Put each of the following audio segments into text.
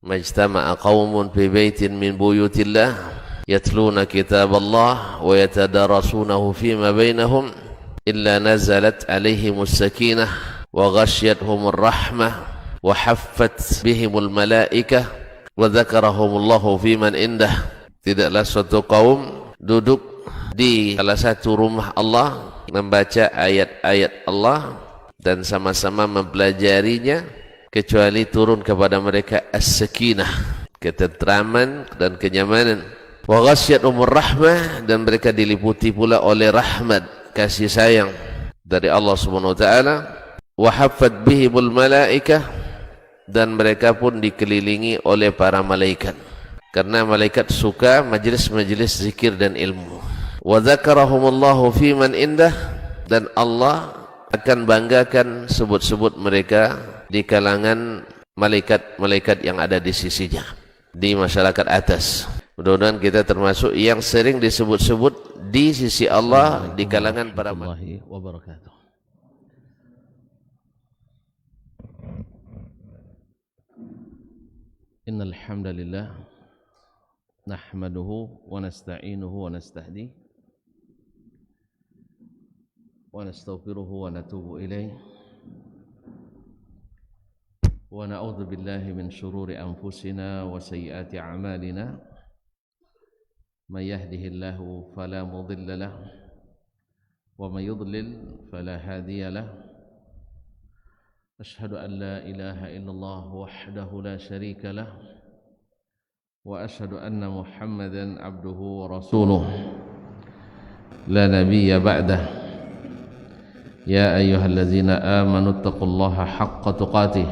majtama'a qaumun fi baitin min buyutillah yatluna kitaballah wa yatadarasunahu fima bainahum illa nazalat alaihimus sakinah wa ghasyiyatuhumur rahmah wa haffat bihimul malaikah wa dzakarahumullahu fiman indah. Tidaklah suatu kaum duduk di salah satu rumah Allah membaca ayat-ayat Allah dan sama-sama mempelajarinya kecuali turun kepada mereka as-sakinah, ketentraman dan kenyamanan. Wa ghasyiyatuhumur rahmah, dan mereka diliputi pula oleh rahmat, kasih sayang dari Allah Subhanahu wa taala. Wa haffat bihimul malaikah, dan mereka pun dikelilingi oleh para malaikat, karena malaikat suka majlis-majlis zikir dan ilmu. Wa dzakarahumullahu fiman indah, dan Allah akan banggakan sebut-sebut mereka di kalangan malaikat-malaikat yang ada di sisinya, di masyarakat atas. Mudah-mudahan kita termasuk yang sering disebut-sebut di sisi Allah di kalangan para malaikat. Wabarakatuh. Innal hamdalillah nahmaduhu wa nasta'inuhu wa nastahdihi wa nastaghfiruhu wa natubu ilayh wa na'udzu billahi min shururi anfusina wa sayyiati a'malina may yahdihillahu fala mudilla lahu wa may yudlil fala hadiya lahu. Ashhadu an la ilaha illallah wahdahu la syarika lah wa ashhadu anna Muhammadan abduhu wa rasuluh la nabiyya ba'dah. Ya ayyuhallazina amanu taqullaha haqqa tuqatih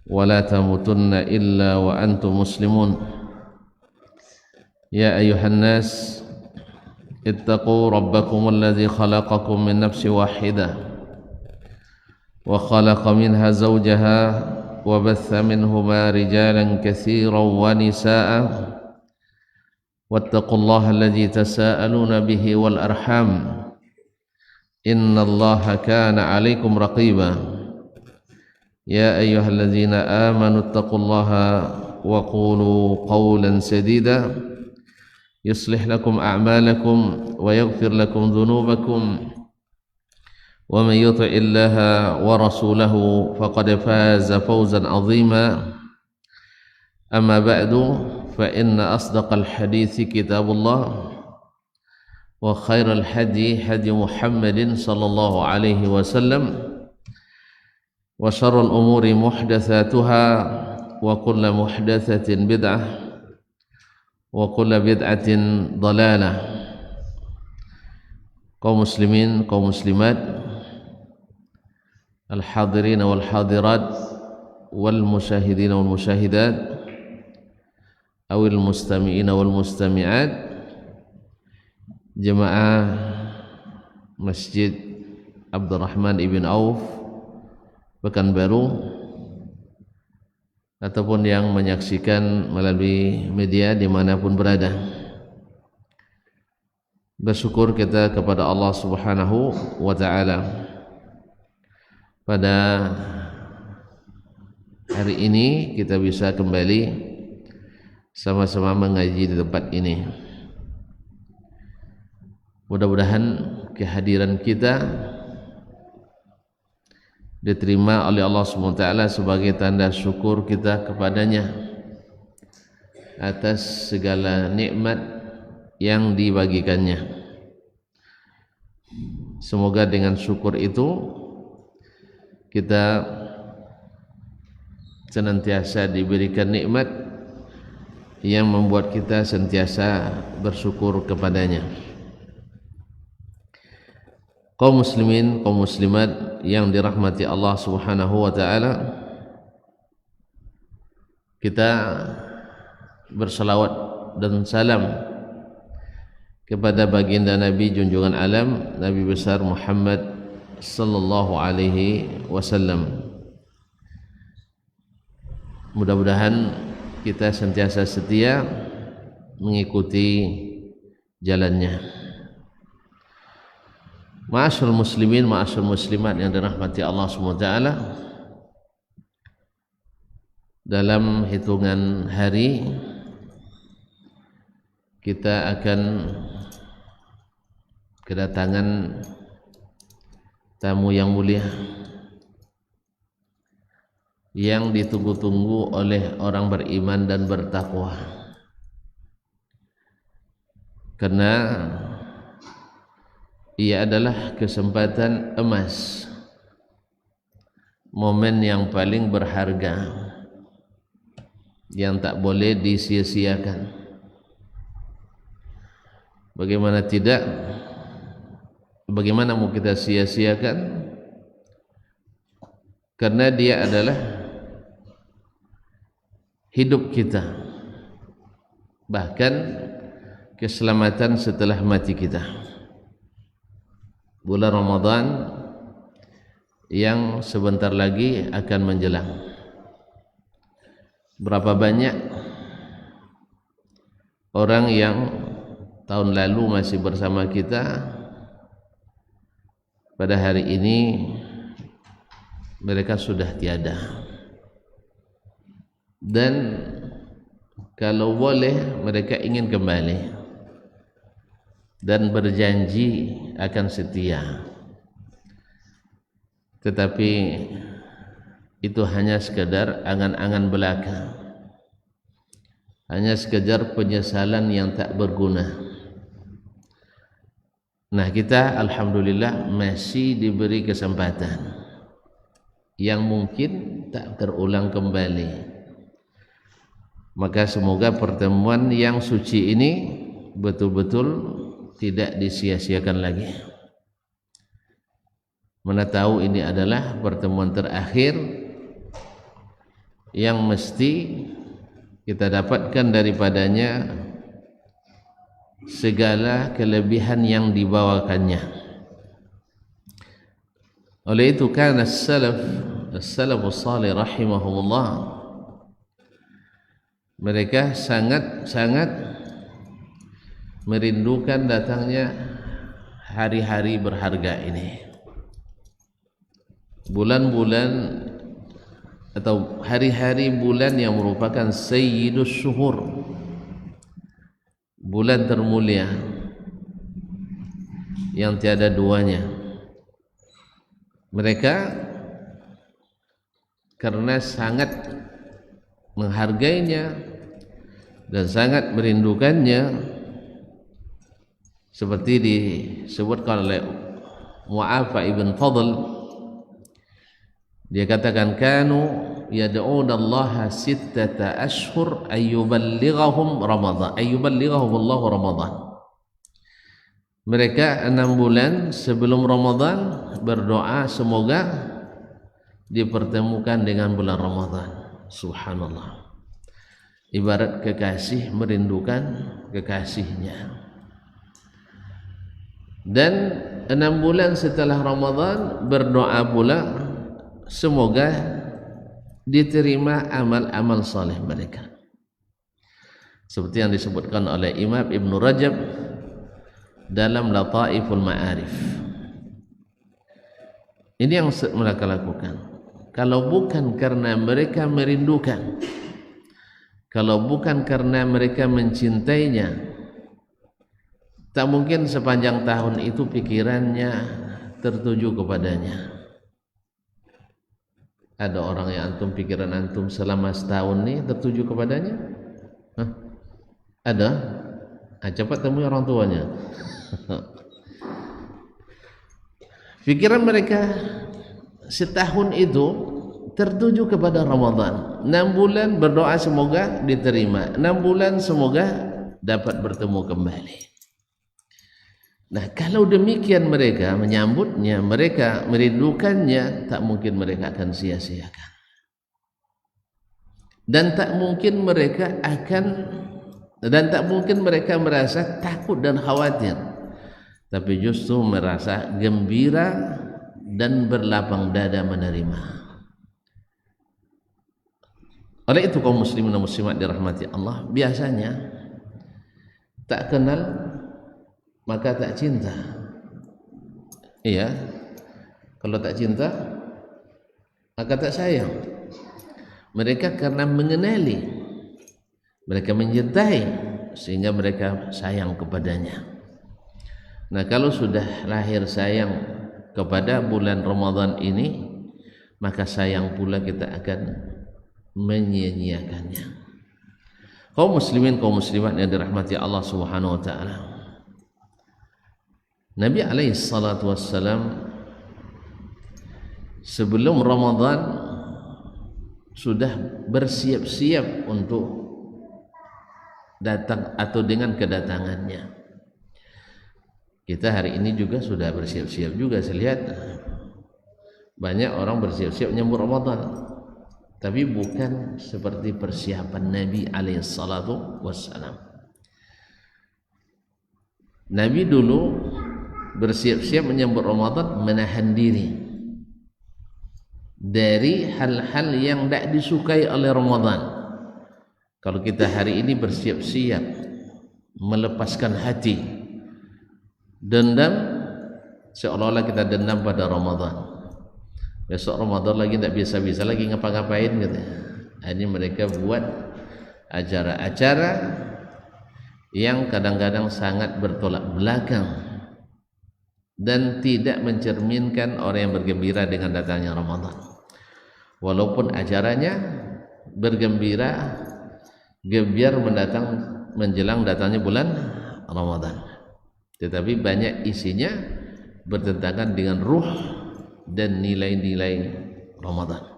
wa la tamutunna illa wa antum muslimun. Ya ayyuhan nas ittaqu rabbakum alladhi khalaqakum min nafsin wahidah wa khalaqa minha zawjaha wa batha minhuma rijalan katsiran wa nisaa'a wattaqullaha alladhi tasaaluna bihi wal arham innallaha kana 'alaikum raqiba. Ya ayyuhalladzina amanu taqullaha wa qulu qawlan sadida yuslih lakum a'malakum wa yaghfir lakum dhunubakum wa man yuti'illaha wa rasulahu faqad faza fawzan 'azima. Amma ba'du, fa inna asdaqal hadithi kitabullah wa khairal hadi hadi Muhammadin sallallahu alaihi wasallam wa syarrul umuri muhdatsatuha wa kullu muhdatsatin bid'ah wa kullu bid'atin dhalalah. Kaum muslimin, kaum muslimat, al-hadirin wal hadirat wal musyahidin wal musyahidat awil mustami'in wal mustami'at, jemaah Masjid Abdurrahman ibn Auf Pekanbaru ataupun yang menyaksikan melalui media dimanapun berada. Bersyukur kita kepada Allah Subhanahu wa ta'ala pada hari ini kita bisa kembali sama-sama mengaji di tempat ini. Mudah-mudahan kehadiran kita diterima oleh Allah SWT sebagai tanda syukur kita kepadanya atas segala nikmat yang dibagikannya. Semoga dengan syukur itu kita senantiasa diberikan nikmat yang membuat kita sentiasa bersyukur kepadanya. Kaum muslimin, kaum muslimat yang dirahmati Allah Subhanahu wa ta'ala, kita bersalawat dan salam kepada baginda Nabi junjungan alam, Nabi besar Muhammad sallallahu alaihi wasallam. Mudah-mudahan kita sentiasa setia mengikuti jalannya. Ma'asyarul muslimin, ma'asyarul muslimat yang dirahmati Allah SWT, dalam hitungan hari kita akan kedatangan tamu yang mulia yang ditunggu-tunggu oleh orang beriman dan bertakwa, karena ia adalah kesempatan emas, momen yang paling berharga yang tak boleh disia-siakan. Bagaimana tidak? Bagaimana mau kita sia-siakan? Karena dia adalah hidup kita, bahkan keselamatan setelah mati kita. Bulan Ramadan yang sebentar lagi akan menjelang. Berapa banyak orang yang tahun lalu masih bersama kita, pada hari ini mereka sudah tiada. Dan kalau boleh mereka ingin kembali dan berjanji akan setia, tetapi itu hanya sekadar angan-angan belaka, hanya sekadar penyesalan yang tak berguna. Nah, kita alhamdulillah masih diberi kesempatan yang mungkin tak terulang kembali. Maka semoga pertemuan yang suci ini betul-betul tidak disia-siakan lagi. Mana tahu ini adalah pertemuan terakhir yang mesti kita dapatkan daripadanya segala kelebihan yang dibawakannya. Oleh itu kan as-salafus salih rahimahumullah, mereka sangat merindukan datangnya hari-hari berharga ini, bulan-bulan atau hari-hari bulan yang merupakan sayyidus syuhur, bulan termulia yang tiada duanya. Mereka karena sangat menghargainya dan sangat merindukannya, seperti disebutkan oleh Mu'afa ibn Fadl, dia katakan kanu yad'una Allah sittata ashhur ayyuballighahum Ramadan, ayyuballighahum Allah Ramadan. Mereka 6 bulan sebelum Ramadan berdoa semoga dipertemukan dengan bulan Ramadan. Subhanallah, ibarat kekasih merindukan kekasihnya. Dan 6 bulan setelah Ramadan berdoa pula semoga diterima amal-amal saleh mereka, seperti yang disebutkan oleh Imam Ibn Rajab dalam Lataiful Ma'arif. Ini yang mereka lakukan. Kalau bukan karena mereka merindukan, kalau bukan karena mereka mencintainya, tak mungkin sepanjang tahun itu pikirannya tertuju kepadanya. Ada orang yang antum pikiran antum selama setahun ini tertuju kepadanya? Hah? Ada? Cepat temui orang tuanya. Pikiran mereka setahun itu tertuju kepada Ramadan. 6 bulan berdoa semoga diterima, 6 bulan semoga dapat bertemu kembali. Nah, kalau demikian mereka menyambutnya, mereka merindukannya, tak mungkin mereka akan sia-siakan. Dan tak mungkin mereka merasa takut dan khawatir, tapi justru merasa gembira dan berlapang dada menerima. Oleh itu kaum muslimin dan muslimat dirahmati Allah, biasanya tak kenal maka tak cinta. Iya, kalau tak cinta maka tak sayang. Mereka karena mengenali, mereka mencintai, sehingga mereka sayang kepadanya. Nah, kalau sudah lahir sayang kepada bulan Ramadan ini, maka sayang pula kita akan menyia-nyiakannya. Kaum muslimin, kaum muslimat yang dirahmati Allah Subhanahu wa taala. Nabi alaihi salatu wassalam sebelum Ramadan sudah bersiap-siap untuk datang atau dengan kedatangannya. Kita hari ini juga sudah bersiap-siap juga. Saya lihat banyak orang bersiap-siap menyambut Ramadan, tapi bukan seperti persiapan Nabi alaihi salatu wassalam. Nabi dulu bersiap-siap menyambut Ramadan menahan diri dari hal-hal yang tidak disukai oleh Ramadan. Kalau kita hari ini bersiap-siap melepaskan hati, dendam, seolah-olah kita dendam pada Ramadan. Besok Ramadan lagi tidak bisa-bisa lagi ngapa-ngapain gitu. Ini mereka buat acara-acara yang kadang-kadang sangat bertolak belakang dan tidak mencerminkan orang yang bergembira dengan datangnya Ramadan. Walaupun acaranya bergembira, gebiar menjelang datangnya bulan Ramadan, tetapi banyak isinya bertentangan dengan ruh dan nilai-nilai Ramadan.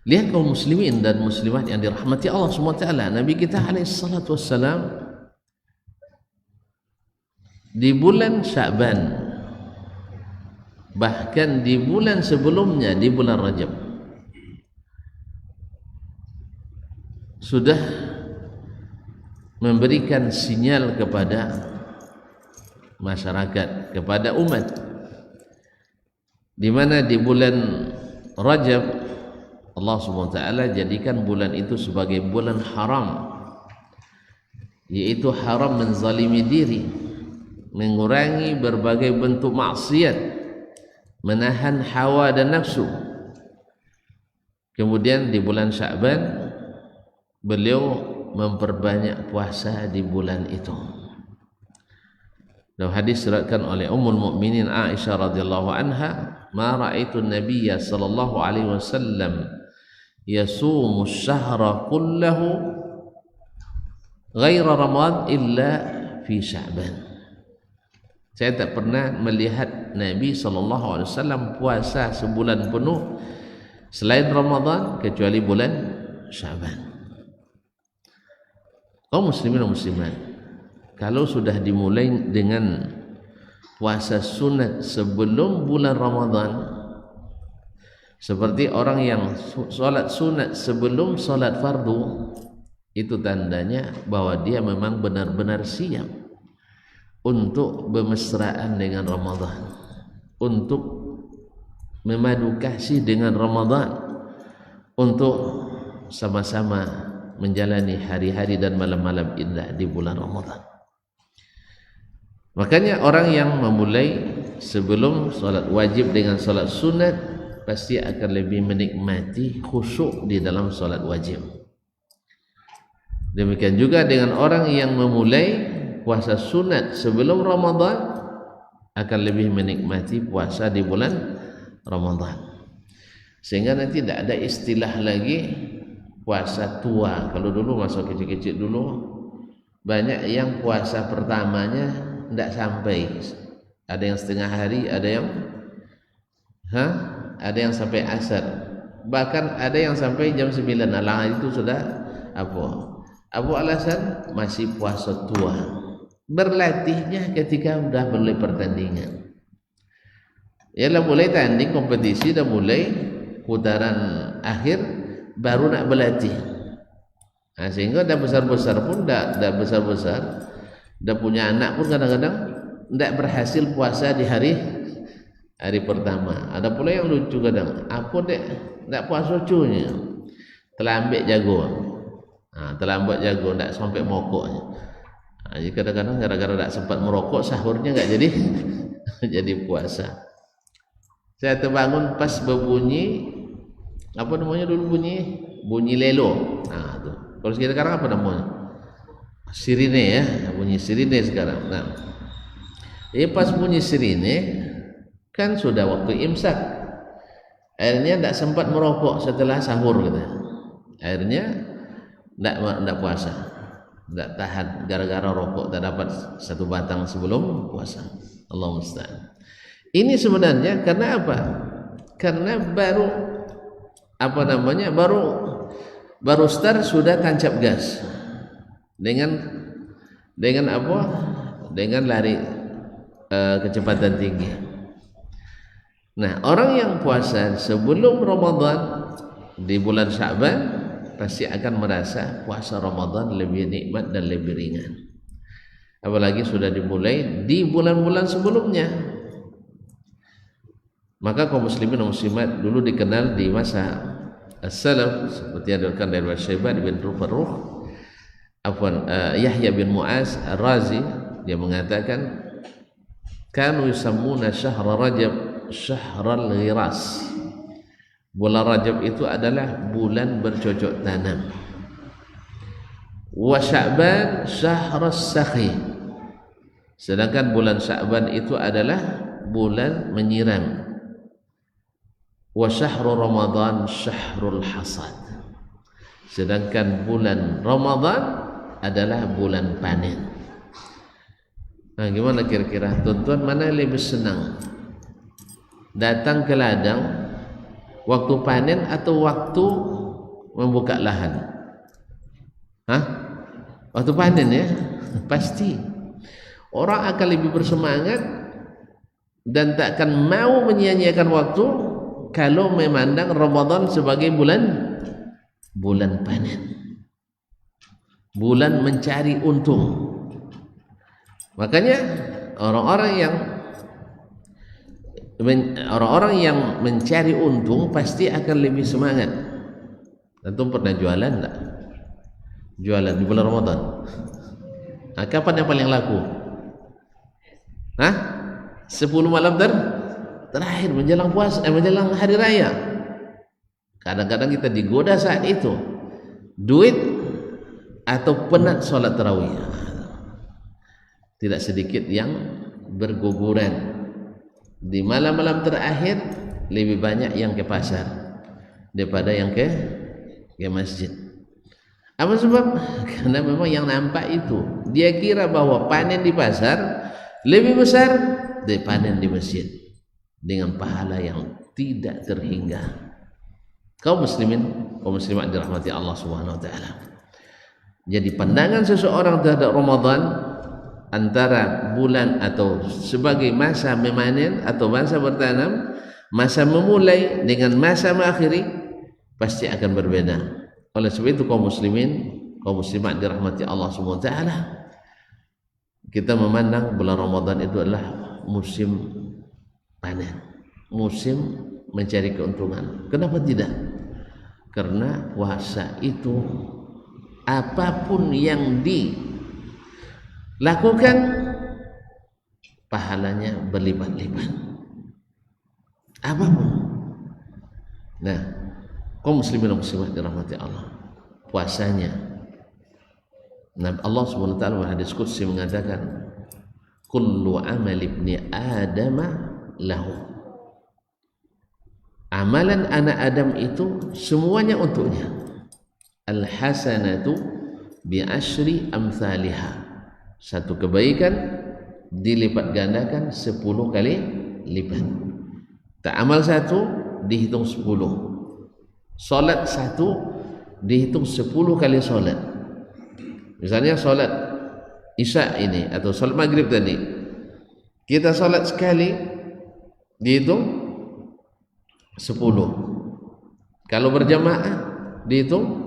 Lihat kaum muslimin dan muslimat yang dirahmati Allah SWT. Nabi kita alaihi salatu wassalam di bulan Sya'ban, bahkan di bulan sebelumnya, di bulan Rajab, sudah memberikan sinyal kepada masyarakat, kepada umat, di mana di bulan Rajab Allah SWT jadikan bulan itu sebagai bulan haram, yaitu haram menzalimi diri, mengurangi berbagai bentuk maksiat, menahan hawa dan nafsu. Kemudian di bulan Sya'ban beliau memperbanyak puasa di bulan itu. Dalam hadis diriwayatkan oleh Ummul Mukminin Aisyah radhiyallahu anha, "Ma ra'aitu an-nabiyya sallallahu alaihi wasallam yasumu asy-syahra kullahu ghaira Ramadan illa fi Sya'ban." Saya tak pernah melihat Nabi SAW puasa sebulan penuh selain Ramadan kecuali bulan Sya'ban. Kaum muslimin dan muslimat, kalau sudah dimulai dengan puasa sunat sebelum bulan Ramadan, seperti orang yang sholat sunat sebelum sholat fardu, itu tandanya bahwa dia memang benar-benar siap untuk bermesraan dengan Ramadan, untuk memadu kasih dengan Ramadan, untuk sama-sama menjalani hari-hari dan malam-malam indah di bulan Ramadan. Makanya orang yang memulai sebelum sholat wajib dengan sholat sunat pasti akan lebih menikmati khusyuk di dalam sholat wajib. Demikian juga dengan orang yang memulai puasa sunat sebelum Ramadan akan lebih menikmati puasa di bulan Ramadan, sehingga nanti tidak ada istilah lagi puasa tua. Kalau dulu masa kecil-kecil dulu banyak yang puasa pertamanya tidak sampai, ada yang setengah hari, ada yang sampai asar, bahkan ada yang sampai jam 9. Alang itu sudah apa alasan? Masih puasa tua. Berlatihnya ketika sudah mulai pertandingan, ialah mulai tanding kompetisi dan mulai putaran akhir baru nak berlatih. Nah, sehingga dah besar-besar pun dah besar-besar, dah punya anak pun kadang-kadang tidak berhasil puasa di hari pertama. Ada pula yang lucu kadang, apa dek tidak puasa cucunya, terlambat jago. Terlambat jago, tidak sampai mokoknya. Jadi kadang-kadang gara-gara tidak sempat merokok, sahurnya nggak jadi puasa. Saya terbangun pas berbunyi Apa namanya dulu bunyi lelo. Nah, tuh. Kalau sekarang apa namanya? Sirine ya, bunyi sirine sekarang. Nah, pas bunyi sirine kan sudah waktu imsak. Akhirnya tidak sempat merokok setelah sahur gitu. Akhirnya tidak puasa, tidak tahan gara-gara rokok tak dapat satu batang sebelum puasa. Allah musta'an. Ini sebenarnya karena apa? Karena baru start sudah tancap gas dengan apa? Dengan lari kecepatan tinggi. Nah, orang yang puasa sebelum Ramadan di bulan Sya'ban pasti akan merasa puasa Ramadan lebih nikmat dan lebih ringan. Apalagi sudah dimulai di bulan-bulan sebelumnya. Maka kaum muslimin dan muslimat dulu dikenal di masa as-salaf seperti yang diriwayatkan dari Syaiban bin Farrukh, Yahya bin Mu'az Ar-Razi, dia mengatakan kanu yusammuna syahra Rajab syahral ghiras. Bulan Rajab itu adalah bulan bercocok tanam. Wa Sya'ban syahras sakhi. Sedangkan bulan Sya'ban itu adalah bulan menyiram. Wa syahru Ramadan syahrul hasad. Sedangkan bulan Ramadan adalah bulan panen. Nah, gimana kira-kira tuan-tuan mana yang lebih senang? Datang ke ladang waktu panen atau waktu membuka lahan? Hah? Waktu panen ya? Pasti. Orang akan lebih bersemangat dan tak akan mau menyia-nyiakan waktu kalau memandang Ramadan sebagai bulan panen, bulan mencari untung. Makanya orang-orang yang mencari untung pasti akan lebih semangat. Antum pernah jualan enggak? Jualan di bulan Ramadan. Nah, kapan yang paling laku? 10 malam terakhir menjelang menjelang hari raya. Kadang-kadang kita digoda saat itu, duit atau penat sholat tarawih. Tidak sedikit yang berguguran di malam-malam terakhir, lebih banyak yang ke pasar daripada yang ke masjid. Apa sebab? Karena memang yang nampak itu, dia kira bahwa panen di pasar lebih besar dari panen di masjid dengan pahala yang tidak terhingga. Kaum muslimin, kaum muslimat dirahmati Allah Subhanahu wa taala. Jadi pandangan seseorang terhadap Ramadan antara bulan atau sebagai masa memanen atau masa bertanam, masa memulai dengan masa mengakhiri pasti akan berbeda. Oleh sebab itu kaum muslimin, kaum muslimat dirahmati Allah Subhanahu wa taala, kita memandang bulan Ramadan itu adalah musim panen, musim mencari keuntungan. Kenapa tidak? Karena puasa itu apapun yang dilakukan pahalanya berlipat-lipat. Apapun. Nah, kaum muslimin dan muslimat dirahmati Allah, puasanya, nah, Allah Subhanahu wa taala hadis qudsi mengatakan kullu amal ibni adama lahu. Amalan anak Adam itu semuanya untuknya. Al-hasanatu bi asyri amsalihah. Satu kebaikan dilipat gandakan 10 kali lipat. Tak amal satu dihitung 10. Salat satu dihitung 10 kali salat. Misalnya salat Isya ini atau salat maghrib tadi, kita salat sekali dihitung 10. Kalau berjamaah dihitung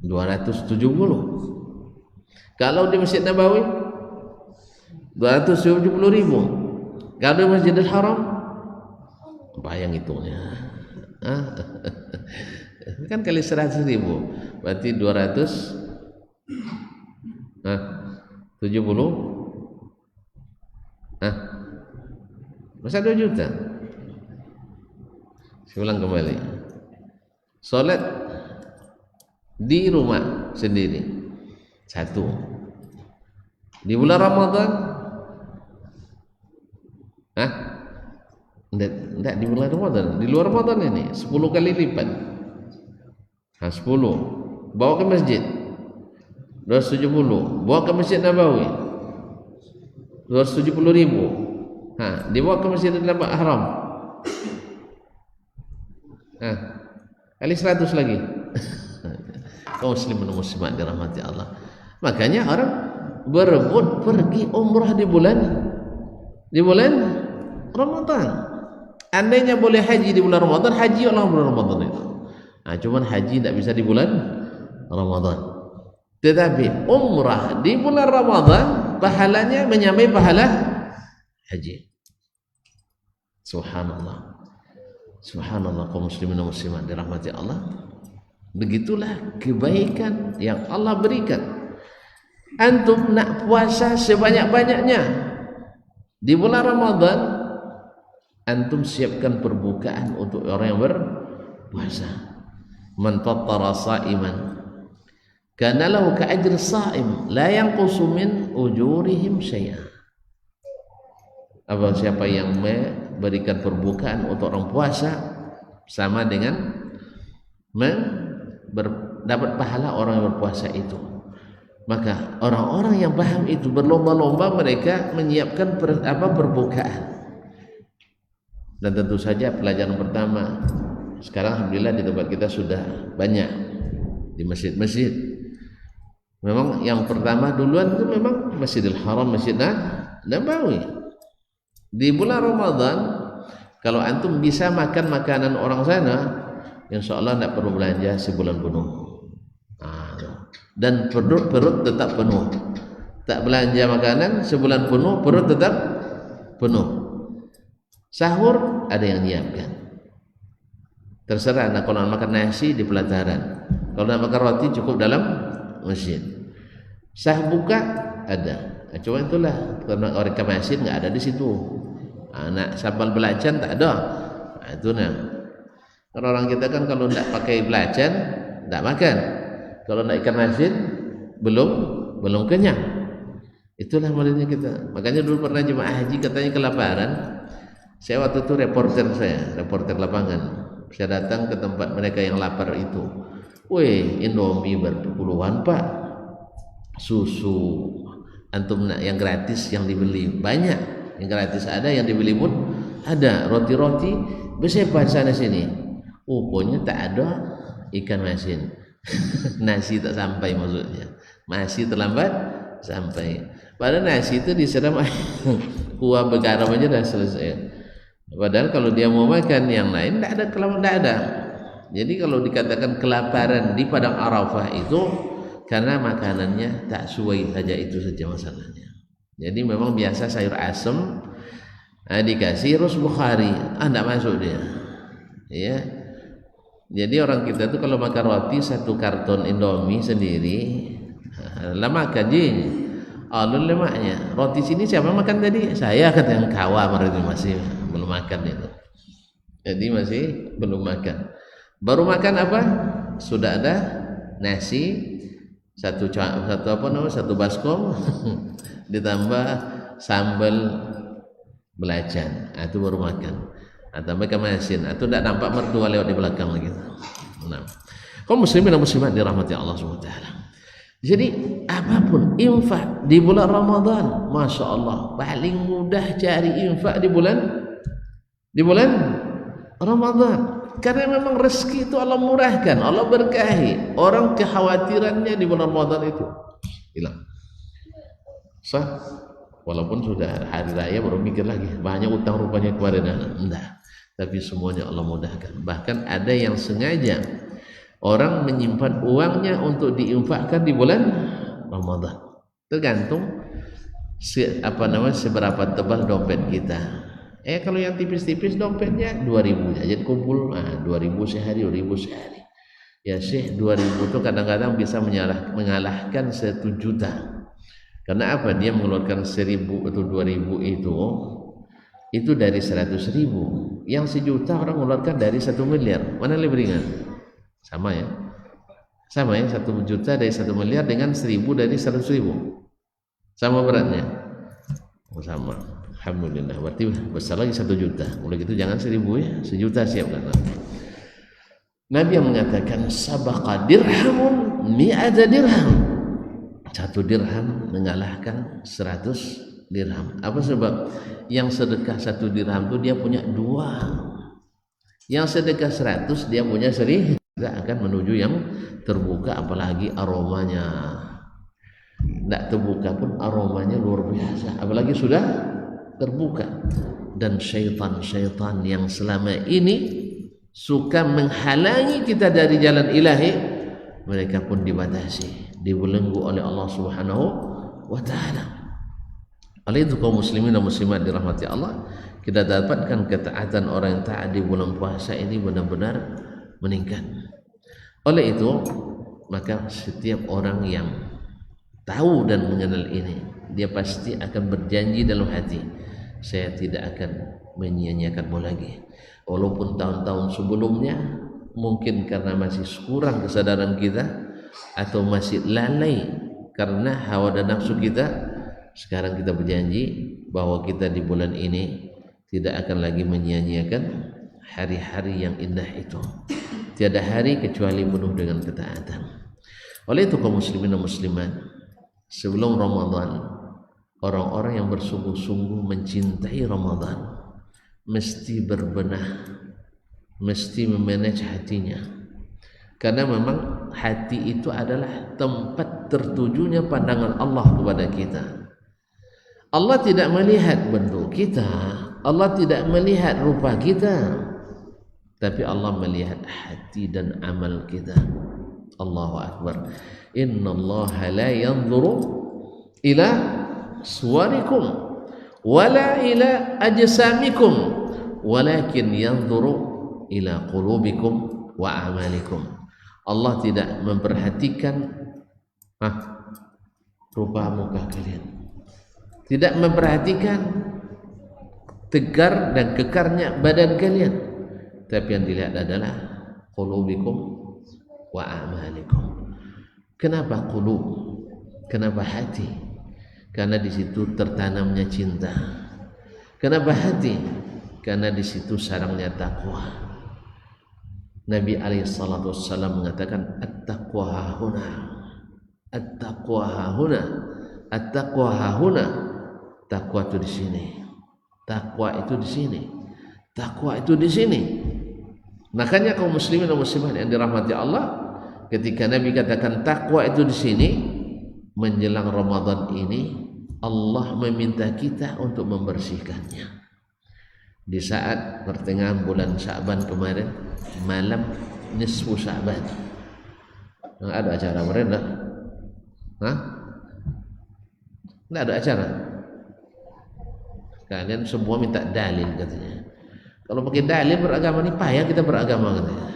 270. Kalau di Masjid Nabawi 270.000. Kalau di Masjidil Haram bayang hitungnya. Kan kali 100.000 berarti 270. Masa 2 juta? Saya ulang kembali. Salat di rumah sendiri. Satu. Di bulan Ramadan, Enggak di bulan Ramadan, di luar Ramadan ini 10 kali lipat. 10. Bawa ke masjid 270. Bawa ke Masjid Nabawi 270.000. Dibawa ke Masjidil Haram. Kali 100 lagi. Kaum muslimin dan muslimat dirahmati Allah. Makanya orang berebut pergi umrah di bulan Ramadan. Andainya boleh haji di bulan Ramadan, haji orang bulan Ramadan itu. Cuman haji tidak bisa di bulan Ramadan. Tetapi umrah di bulan Ramadan pahalanya menyamai pahala haji. Subhanallah. Subhanallah, kaum muslimin dan muslimat dirahmati Allah. Begitulah kebaikan yang Allah berikan. Antum nak puasa sebanyak-banyaknya di bulan Ramadan, antum siapkan perbukaan untuk orang yang berpuasa. Man fattara sa'iman kana lahu ka ajri sha'im la yanqusu min ujurihim syai'a. Siapa yang memberikan perbukaan untuk orang puasa sama dengan dapat pahala orang yang berpuasa itu. Maka orang-orang yang paham itu berlomba-lomba mereka menyiapkan perbukaan. Dan tentu saja pelajaran pertama sekarang alhamdulillah di tempat kita sudah banyak di masjid-masjid. Memang yang pertama duluan itu memang Masjidil Haram, Masjid Nabawi. Di bulan Ramadan kalau antum bisa makan makanan orang sana, insyaallah tidak perlu belanja sebulan penuh. Dan perut tetap penuh. Tak belanja makanan sebulan penuh, perut tetap penuh. Sahur ada yang nyiapkan. Terserah kalau nak makan nasi di pelataran, kalau nak makan roti cukup dalam masjid. Sah buka ada. Cuma itulah karena orang ke masjid nggak ada di situ. Nak sambal belacan tak ada. Itu Kalau orang kita kan kalau tidak pakai belacan tidak makan. Kalau nak ikan asin belum kenyang. Itulah modelnya kita. Makanya dulu pernah jemaah haji katanya kelaparan. Saya waktu itu reporter lapangan. Saya datang ke tempat mereka yang lapar itu. Weh, Indomie berpuluhan Pak. Susu antum nak yang gratis yang dibeli banyak. Yang gratis ada, yang dibeli pun ada. Roti-roti bersepat sana sini. Pokoknya tak ada ikan asin. Nasi tak sampai maksudnya, masih terlambat sampai. Padahal nasi itu disiram kuah bergaram aja dah selesai. Padahal kalau dia mau makan yang lain tidak ada. Jadi kalau dikatakan kelaparan di padang Arafah itu karena makanannya tak sesuai saja, itu saja masalahnya. Jadi memang biasa sayur asem dikasih rus Bukhari, tidak masuk dia. Ya. Jadi orang kita tuh kalau makan roti satu karton Indomie sendiri, lama kaji, alun lemaknya. Roti sini siapa makan tadi? Saya, kata yang kawa itu masih belum makan itu. Jadi masih belum makan. Baru makan apa? Sudah ada nasi satu baskom ditambah sambal belacan. Itu baru makan. Atau mereka masin, atau tidak nampak mertua lewat di belakang lagi. Kaum muslimin dan muslimat dirahmati Allah SWT. Jadi apapun infak di bulan Ramadan, masya Allah, paling mudah cari infak di bulan Ramadan. Karena memang rezeki itu Allah murahkan, Allah berkahi. Orang kekhawatirannya di bulan Ramadan itu hilang. Sah, walaupun sudah hari raya baru mikir lagi, banyak utang rupanya kemarin. Enggak. Tapi semuanya Allah mudahkan. Bahkan ada yang sengaja orang menyimpan uangnya untuk diinfakkan di bulan Ramadan. Tergantung seberapa tebal dompet kita. Kalau yang tipis-tipis dompetnya 2.000 aja kumpul, 2.000 sehari, 2.000 sehari. Ya Syekh, 2.000 itu kadang-kadang bisa mengalahkan 1 juta. Karena apa? Dia mengeluarkan 1.000 atau 2.000 itu dari 100.000. Yang 1 juta orang mengeluarkan dari 1 miliar. Mana lebih ringan? Sama ya? Sama ya, 1 juta dari 1 miliar dengan 1000 dari 100.000. Sama beratnya? Oh, sama. Alhamdulillah. Berarti besar lagi 1 juta. Mulai gitu jangan 1000 ya, 1 juta siapkan. Nabi yang mengatakan sabaqa dirhamun mi'ata dirham. 1 dirham mengalahkan 100 dirham. Apa sebab? Yang sedekah 1 dirham itu dia punya 2. Yang sedekah 100 dia punya 1000. Tidak akan menuju yang terbuka, apalagi aromanya. Tidak terbuka pun aromanya luar biasa, apalagi sudah terbuka. Dan syaitan-syaitan yang selama ini suka menghalangi kita dari jalan ilahi, mereka pun dibatasi, dibelenggu oleh Allah Subhanahu wa ta'ala. Oleh itu kaum muslimin dan muslimat dirahmati Allah, kita dapatkan ketaatan orang yang taat di bulan puasa ini benar-benar meningkat. Oleh itu maka setiap orang yang tahu dan mengenal ini, dia pasti akan berjanji dalam hati, saya tidak akan menyia-nyiakanmu lagi. Walaupun tahun-tahun sebelumnya mungkin karena masih kurang kesadaran kita atau masih lalai karena hawa dan nafsu kita, sekarang kita berjanji bahwa kita di bulan ini tidak akan lagi menyia-nyiakan hari-hari yang indah itu. Tiada hari kecuali penuh dengan ketaatan. Oleh itu kaum muslimin dan muslimat, sebelum Ramadan, orang-orang yang bersungguh-sungguh mencintai Ramadan mesti berbenah, mesti memanage hatinya, karena memang hati itu adalah tempat tertujunya pandangan Allah kepada kita. Allah tidak melihat bentuk kita, Allah tidak melihat rupa kita, tapi Allah melihat hati dan amal kita. Allahu Akbar. Innallaha la yanzuru ila suwarikum wala ila ajsamikum walakin yanzuru ila qulubikum wa amalikum. Allah tidak memperhatikan rupa muka kalian, tidak memperhatikan tegar dan kekarnya badan kalian, tapi yang dilihat adalah qulubikum wa amalikum. Kenapa qulub? Kenapa hati? Karena di situ tertanamnya cinta. Kenapa hati? Karena di situ sarangnya takwa. Nabi alaihi salatu wassalam mengatakan at-taqwa hahuna, at-taqwa hahuna, at-taqwa hahuna. Takwa itu di sini, takwa itu di sini, takwa itu di sini. Makanya kaum muslimin dan muslimat yang dirahmati Allah, ketika Nabi katakan takwa itu di sini, menjelang Ramadan ini Allah meminta kita untuk membersihkannya. Di saat pertengahan bulan Sya'ban kemarin, malam nisfu Sya'ban, ada acara mereka? Tidak ada acara. Kalian semua minta dalil katanya. Kalau pakai dalil beragama ini payah kita beragama katanya.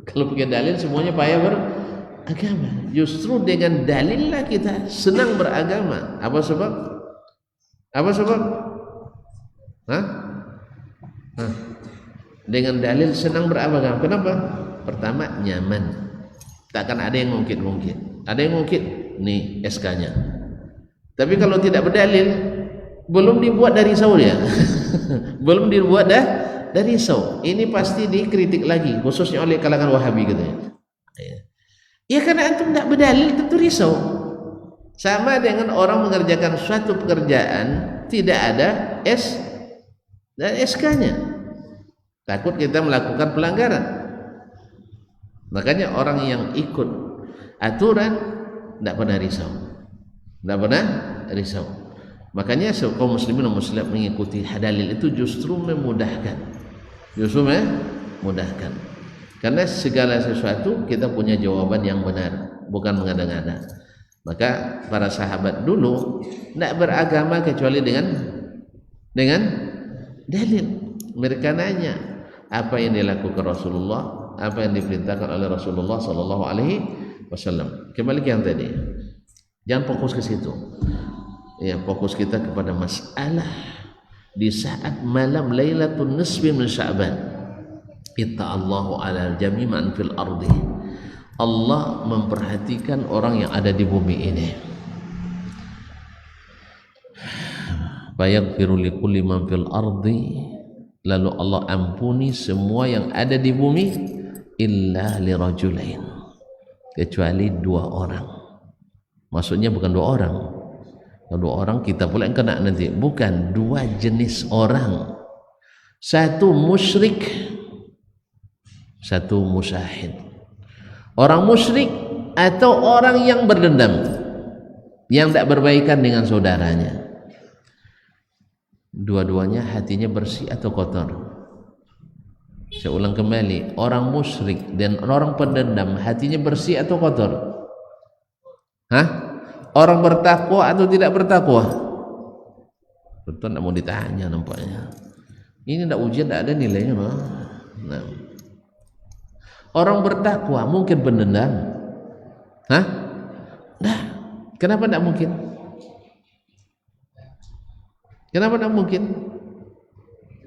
Kalau pakai dalil semuanya payah beragama. Justru dengan dalil lah kita senang beragama. Apa sebab? Apa sebab? Dengan dalil senang beragama. Kenapa? Pertama nyaman. Takkan ada yang ngungkit-ngungkit. Ada yang ngungkit, nih SK-nya. Tapi kalau tidak berdalil, belum dibuat dari risau ya. Belum dibuat dari risau. Ini pasti dikritik lagi, khususnya oleh kalangan Wahabi katanya. Ya karena antum tidak berdalil tentu risau. Sama dengan orang mengerjakan suatu pekerjaan tidak ada dan SK-nya. Takut kita melakukan pelanggaran. Makanya orang yang ikut aturan tidak pernah risau. Tidak pernah risau. Makanya kaum muslimin dan muslimat mengikuti dalil itu justru memudahkan. Justru memudahkan. Karena segala sesuatu kita punya jawaban yang benar, bukan mengada-ngada. Maka para sahabat dulu tidak beragama kecuali dengan dalil. Mereka nanya apa yang dilakukan Rasulullah, apa yang diperintahkan oleh Rasulullah sallallahu alaihi wasallam. Kembali ke yang tadi. Jangan fokus ke situ. Ya, fokus kita kepada masalah di saat malam Lailatul Nisfi min Sya'ban. Itta'allahu 'alal jami' man fil ardi. Allah memperhatikan orang yang ada di bumi ini. Fayaghfiru likulli man fil ardi, lalu Allah ampuni semua yang ada di bumi illa lirajulain, kecuali 2 orang. Maksudnya bukan 2 orang. Kalau 2 orang kita pula yang kena nanti. Bukan, 2 jenis orang. 1 musyrik, 1 musyahid. Orang musyrik atau orang yang berdendam, yang tidak berbaikan dengan saudaranya. Dua-duanya hatinya bersih atau kotor. Saya ulang kembali, orang musyrik dan orang pendendam hatinya bersih atau kotor? Hah? Orang bertakwa atau tidak bertakwa? Betul, tidak mau ditanya nampaknya. Ini tidak ujian, tidak ada nilainya. Nah. Orang bertakwa mungkin pendendam? Hah? Nah, kenapa tidak mungkin? Kenapa tidak mungkin?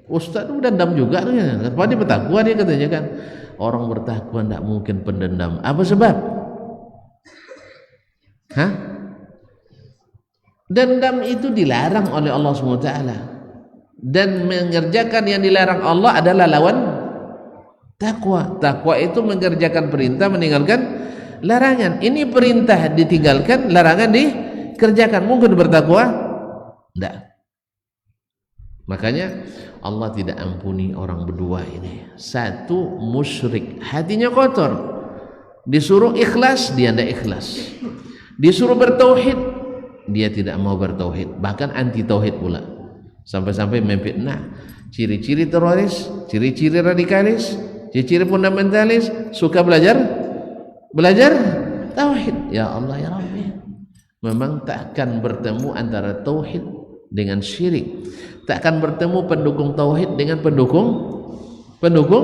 Ustaz itu dendam juga, kenapa dia bertakwa, dia katanya kan. Orang bertakwa tidak mungkin pendendam. Apa sebab? Hah? Dendam itu dilarang oleh Allah SWT, dan mengerjakan yang dilarang Allah adalah lawan takwa. Takwa itu mengerjakan perintah, meninggalkan larangan. Ini perintah ditinggalkan, larangan dikerjakan. Mungkin bertakwa? Tidak. Makanya Allah tidak ampuni orang berdua ini. 1 musyrik, hatinya kotor, disuruh ikhlas dia tidak ikhlas, disuruh bertauhid dia tidak mau bertauhid, bahkan anti tauhid pula, sampai-sampai memfitnah. Ciri-ciri teroris, ciri-ciri radikalis, ciri-ciri fundamentalis, suka belajar tauhid. Ya Allah ya Rabbi, memang takkan bertemu antara tauhid dengan syirik, takkan bertemu pendukung tauhid dengan pendukung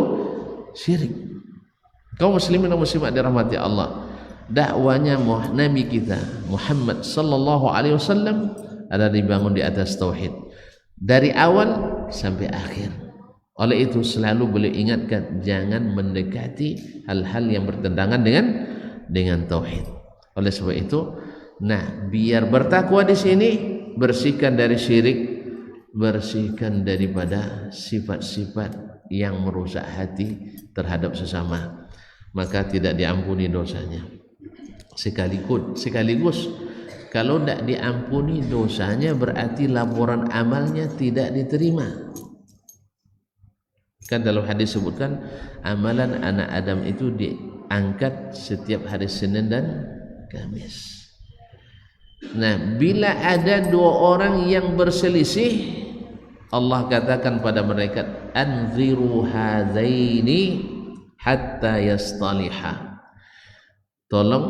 syirik. Kaum muslimin dan muslimat dirahmati Allah, dakwanya Nabi kita Muhammad sallallahu alaihi wasallam ada dibangun di atas tauhid dari awal sampai akhir. Oleh itu selalu beliau ingatkan, jangan mendekati hal-hal yang bertentangan dengan tauhid. Oleh sebab itu, nah, biar bertakwa di sini, bersihkan dari syirik, bersihkan daripada sifat-sifat yang merusak hati terhadap sesama, maka tidak diampuni dosanya. Sekaligus kalau tidak diampuni dosanya, berarti laporan amalnya tidak diterima. Kan dalam hadis sebutkan amalan anak Adam itu diangkat setiap hari Senin dan Kamis. Nah, bila ada 2 orang yang berselisih, Allah katakan pada mereka, anziru hadaini hatta yastaliha. Tolong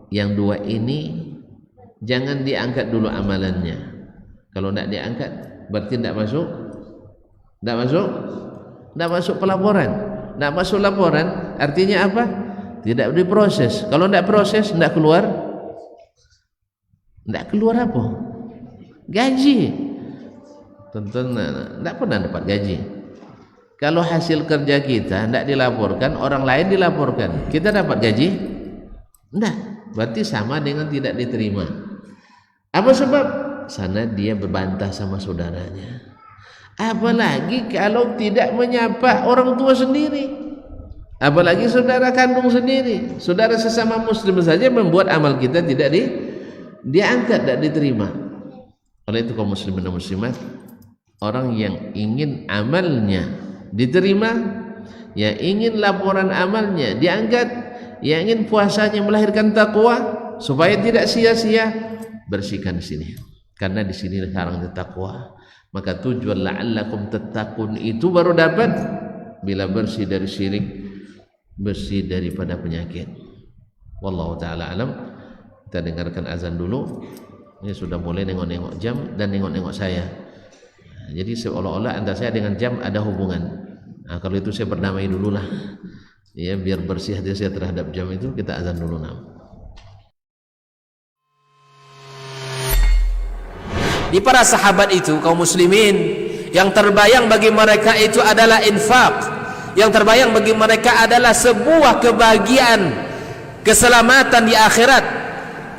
yang 2 ini jangan diangkat dulu amalannya. Kalau tidak diangkat berarti tidak masuk pelaporan. Tidak masuk laporan artinya apa? Tidak diproses. Kalau tidak proses, tidak keluar apa? Gaji. Tentu tidak pernah dapat gaji. Kalau hasil kerja kita tidak dilaporkan, orang lain dilaporkan, kita dapat gaji? Tidak. Berarti sama dengan tidak diterima. Apa sebab? Sana dia berbantah sama saudaranya. Apalagi kalau tidak menyapa orang tua sendiri, apalagi saudara kandung sendiri, saudara sesama muslim saja membuat amal kita tidak diangkat, tidak diterima. Oleh itu kaum muslimin dan muslimat, orang yang ingin amalnya diterima, yang ingin laporan amalnya diangkat, yang ingin puasanya melahirkan takwa supaya tidak sia-sia, bersihkan di sini. Karena di sini sekarang takwa. Maka tujuan la'allakum tattaqun itu baru dapat bila bersih dari syirik, bersih daripada penyakit. Wallahu taala alam. Kita dengarkan azan dulu. Ini sudah mulai nengok-nengok jam dan nengok-nengok saya. Jadi seolah-olah antara saya dengan jam ada hubungan. Nah, kalau itu saya berdamai dululah. Ya, biar bersih hati saya terhadap jam itu, kita azan dulu. Di para sahabat itu kaum muslimin, yang terbayang bagi mereka itu adalah infak, yang terbayang bagi mereka adalah sebuah kebahagiaan, keselamatan di akhirat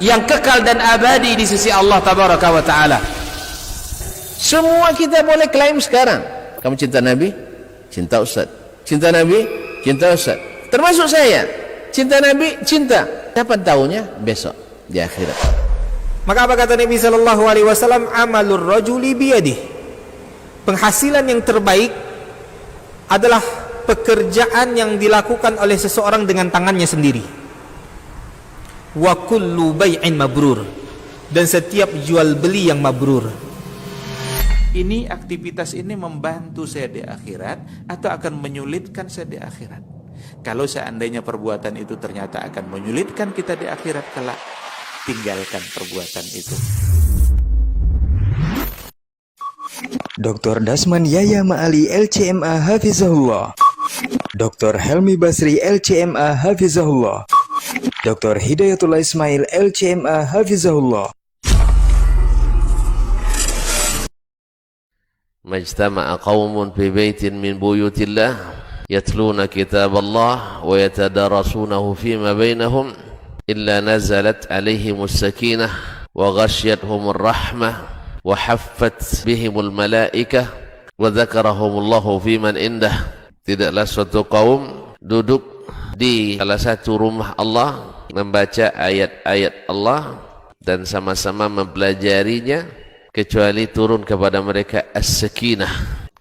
yang kekal dan abadi di sisi Allah tabaraka wa taala. Semua kita boleh klaim sekarang. Kamu cinta Nabi? Cinta Ustaz. Cinta Nabi? Cinta Ustaz. Termasuk saya. Cinta Nabi? Cinta. Kapan tahunya? Besok di akhirat. Maka apa kata Nabi sallallahu alaihi wasallam? Amalur rajuli biyadih. Penghasilan yang terbaik adalah pekerjaan yang dilakukan oleh seseorang dengan tangannya sendiri. Wa kullu bai'in mabrur, dan setiap jual beli yang mabrur. Ini aktivitas ini membantu saya di akhirat atau akan menyulitkan saya di akhirat? Kalau seandainya perbuatan itu ternyata akan menyulitkan kita di akhirat kelak, tinggalkan perbuatan itu. Dr. Dasman Yaya Ma'ali LCMA Hafizahullah, Dr. Helmi Basri LCMA Hafizahullah, Dr. Hidayatullah Ismail LCMA Hafizahullah. Majtama'a qaumun fi baitin min buyutillah yatluna kitab Allah wa yatadarasunahu fima bainahum illa nazalat alaihimus sakinah wa ghasyiyatuhumur rahmah wa haffat bihimul malaikah wa dzakarahumullahu fiman indah. Tidaklah suatu kaum duduk di salah satu rumah Allah membaca ayat-ayat Allah dan sama-sama mempelajarinya, kecuali turun kepada mereka as-sakinah,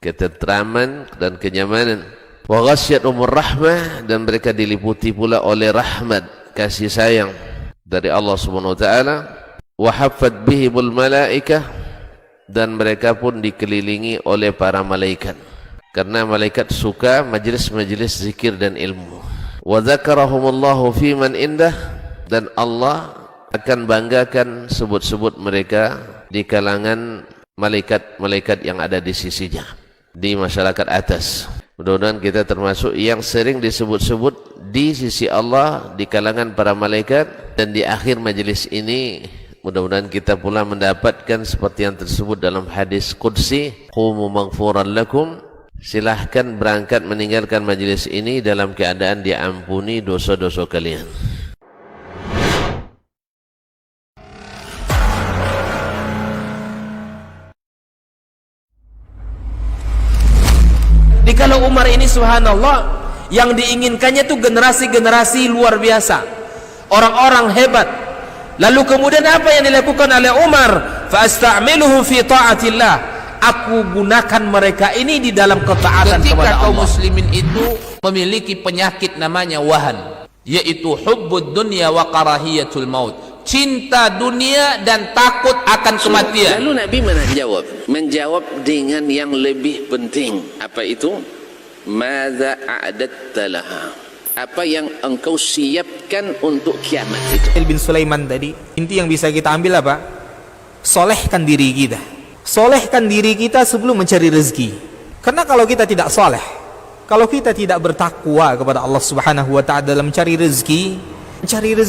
ketentraman dan kenyamanan. Wa ghasyiyatuhumur rahmah, dan mereka diliputi pula oleh rahmat, kasih sayang dari Allah Subhanahu wa taala. Wa haffat bihimul malaikah, dan mereka pun dikelilingi oleh para malaikat, karena malaikat suka majlis-majlis zikir dan ilmu. Wa dzakarahumullahu fiman indah, dan Allah akan banggakan sebut-sebut mereka di kalangan malaikat-malaikat yang ada di sisinya, di masyarakat atas. Mudah-mudahan kita termasuk yang sering disebut-sebut di sisi Allah, di kalangan para malaikat, dan di akhir majlis ini mudah-mudahan kita pula mendapatkan seperti yang tersebut dalam hadis qudsi, qumu maghfuran lakum, silahkan berangkat meninggalkan majlis ini dalam keadaan diampuni dosa-dosa kalian. Kalau Umar ini subhanallah, yang diinginkannya itu generasi-generasi luar biasa, orang-orang hebat. Lalu kemudian apa yang dilakukan oleh Umar? Fa asta'miluhu fi ta'atillah, aku gunakan mereka ini di dalam ketaatan kepada Allah. Ketika kaum muslimin itu memiliki penyakit namanya wahan, yaitu hubbud dunya wa karahiyatul maut, cinta dunia dan takut akan kematian. Lalu Nabi menjawab dengan yang lebih penting. Apa itu? Madza a'adatta laha, apa yang engkau siapkan untuk kiamat itu. Bin Sulaiman tadi, inti yang bisa kita ambil apa? Solehkan diri kita. Solehkan diri kita sebelum mencari rezeki. Karena kalau kita tidak soleh, kalau kita tidak bertakwa kepada Allah Subhanahu wa taala dalam mencari rezeki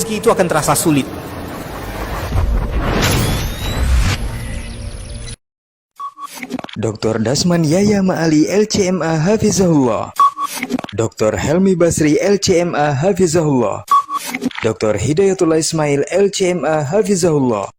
itu akan terasa sulit. Dr. Dasman Yaya Ma'ali LCMA Hafizahullah, Dr. Helmi Basri LCMA Hafizahullah, Dr. Hidayatullah Ismail LCMA Hafizahullah.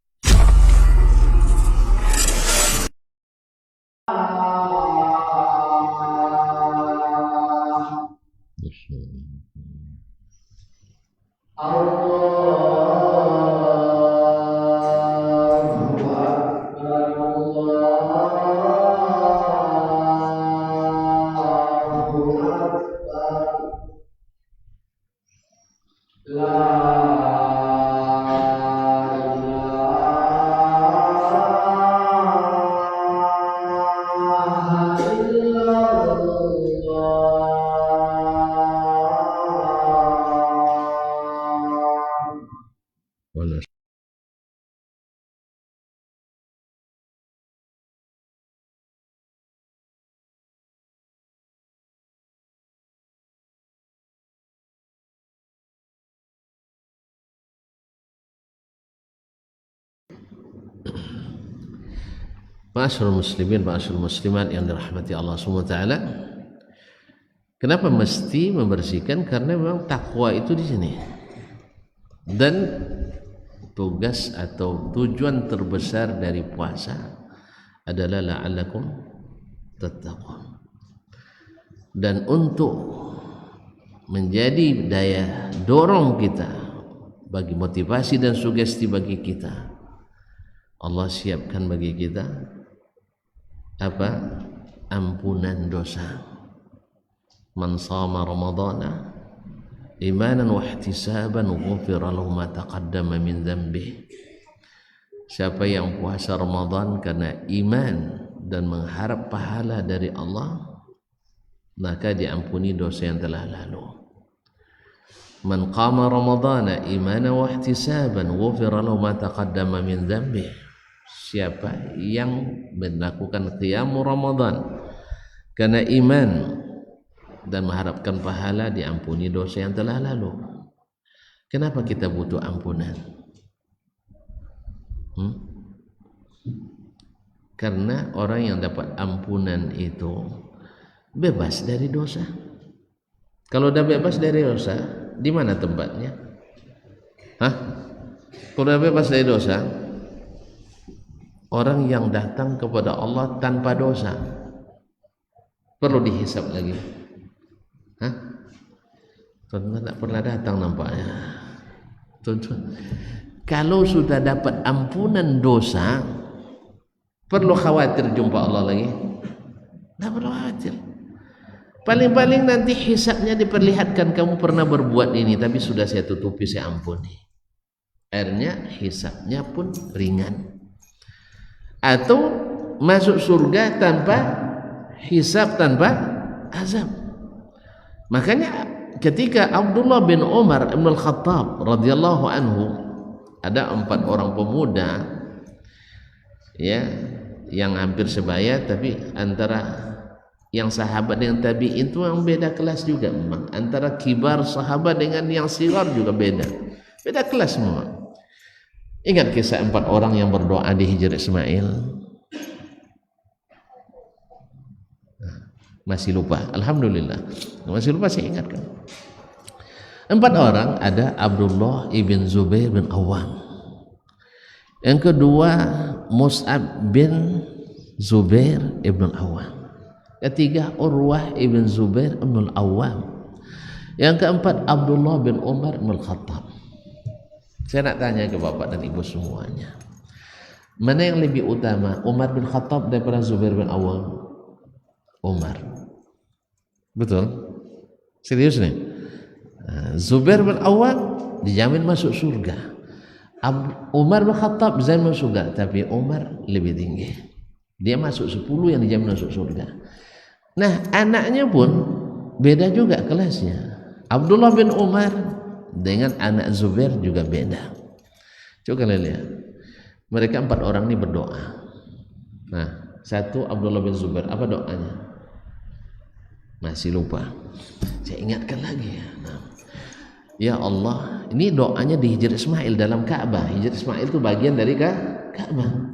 Ma'asyiral muslimin, ma'asyiral muslimat yang dirahmati Allah SWT, Kenapa mesti membersihkan? Karena memang takwa itu di sini. Dan tugas atau tujuan terbesar dari puasa adalah la'allakum tattaqun. Dan untuk menjadi daya dorong kita, bagi motivasi dan sugesti bagi kita, Allah siapkan bagi kita apa? Ampunan dosa. Man shama ramadhana imanan wa ihtisaban ghufira lahu ma taqaddama min dhanbihi. Siapa yang puasa Ramadan karena iman dan mengharap pahala dari Allah, maka diampuni dosa yang telah lalu. Man qama ramadhana imanan wa ihtisaban ghufira lahu ma taqaddama min dhanbihi. Siapa yang melakukan qiyam Ramadan karena iman dan mengharapkan pahala, diampuni dosa yang telah lalu. Kenapa kita butuh ampunan? Karena orang yang dapat ampunan itu bebas dari dosa. Kalau udah bebas dari dosa, di mana tempatnya? Kalau udah bebas dari dosa, orang yang datang kepada Allah tanpa dosa perlu dihisab lagi. Tuan-tuan tak pernah datang nampaknya. Tuan-tuan, kalau sudah dapat ampunan dosa, perlu khawatir jumpa Allah lagi? Tak perlu khawatir. Paling-paling nanti hisabnya diperlihatkan, kamu pernah berbuat ini, tapi sudah saya tutupi, saya ampuni. Akhirnya hisabnya pun ringan. Atau masuk surga tanpa hisab, tanpa azab. Makanya ketika Abdullah bin Umar Ibn Al-Khattab radhiyallahu anhu, ada 4 orang pemuda ya yang hampir sebaya, tapi antara yang sahabat dengan tabi'in itu yang beda kelas juga memang. Antara kibar sahabat dengan yang sigar juga beda kelas semua. Ingat kisah 4 orang yang berdoa di Hijr Ismail? Masih lupa, alhamdulillah. Masih lupa, saya ingatkan. 4 orang, ada Abdullah ibn Zubair bin Awam. Yang kedua Mus'ab bin Zubair ibn Awam. Ketiga Urwah ibn Zubair ibn Awam. Yang keempat Abdullah bin Umar bin Khattab. Saya nak tanya ke bapak dan ibu semuanya, mana yang lebih utama, Umar bin Khattab daripada Zubair bin Awam? Umar. Betul? Serius nih? Zubair bin Awam dijamin masuk surga. Umar bin Khattab dijamin masuk surga, tapi Umar lebih tinggi. Dia masuk 10 yang dijamin masuk surga. Nah, anaknya pun beda juga kelasnya. Abdullah bin Umar dengan anak Zubair juga beda. Coba kalian lihat. Mereka 4 orang ini berdoa. Nah, satu Abdullah bin Zubair, apa doanya? Masih lupa. Saya ingatkan lagi ya. Nah, ya Allah, ini doanya di Hijr Ismail dalam Ka'bah. Hijr Ismail itu bagian dari Ka'bah.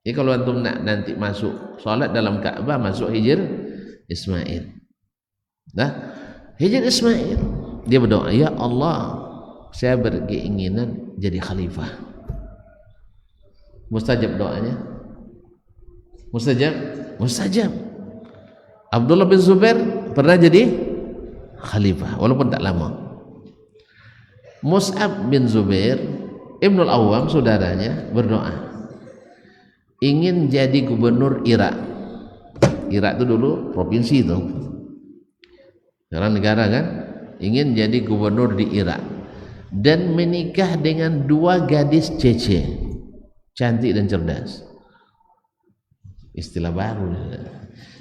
Jadi kalau antum nanti masuk salat dalam Ka'bah, masuk Hijr Ismail. Nah, Hijr Ismail dia berdoa, ya Allah, saya berkeinginan jadi khalifah. Mustajab doanya? Mustajab? Mustajab. Abdullah bin Zubair pernah jadi khalifah walaupun tak lama. Mus'ab bin Zubair Ibnul Awam, saudaranya, berdoa ingin jadi gubernur Irak. Irak itu dulu provinsi itu, sekarang negara kan. Ingin jadi gubernur di Irak dan menikah dengan 2 gadis cece, cantik dan cerdas. Istilah baru.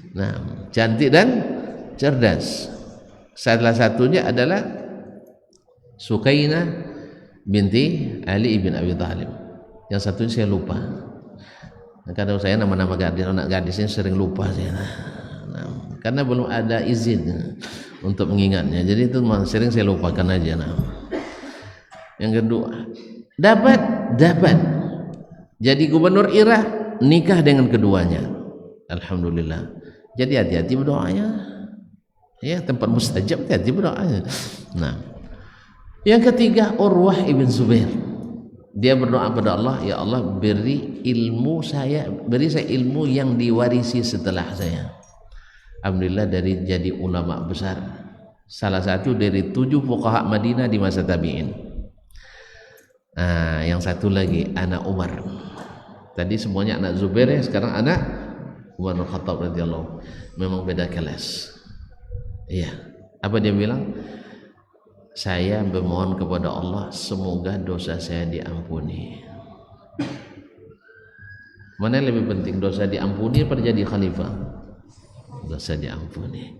Nah, cantik dan cerdas. Salah satunya adalah Sukainah binti Ali ibn Abi Thalib. Yang satunya saya lupa. Kadang saya nama-nama gadis, anak gadisnya sering lupa saya. Nah, karena belum ada izin untuk mengingatnya. Jadi itu sering saya lupakan aja. Nah, yang kedua, dapat jadi gubernur Irak, nikah dengan keduanya. Alhamdulillah. Jadi hati-hati berdoanya. Ya, tempat mustajab hati berdoanya. Nah, yang ketiga Urwah ibn Zubair. Dia berdoa kepada Allah, ya Allah beri saya ilmu yang diwarisi setelah saya. Alhamdulillah dari jadi ulama besar, salah satu dari 7 fuqaha Madinah di masa tabi'in. Nah, yang satu lagi anak Umar. Tadi semuanya anak Zubair ya, sekarang anak Umar bin Khattab radhiyallahu. Memang beda kelas. Iya. Apa dia bilang? Saya memohon kepada Allah semoga dosa saya diampuni. Mana yang lebih penting, dosa diampuni atau jadi khalifah? Dosa diampuni.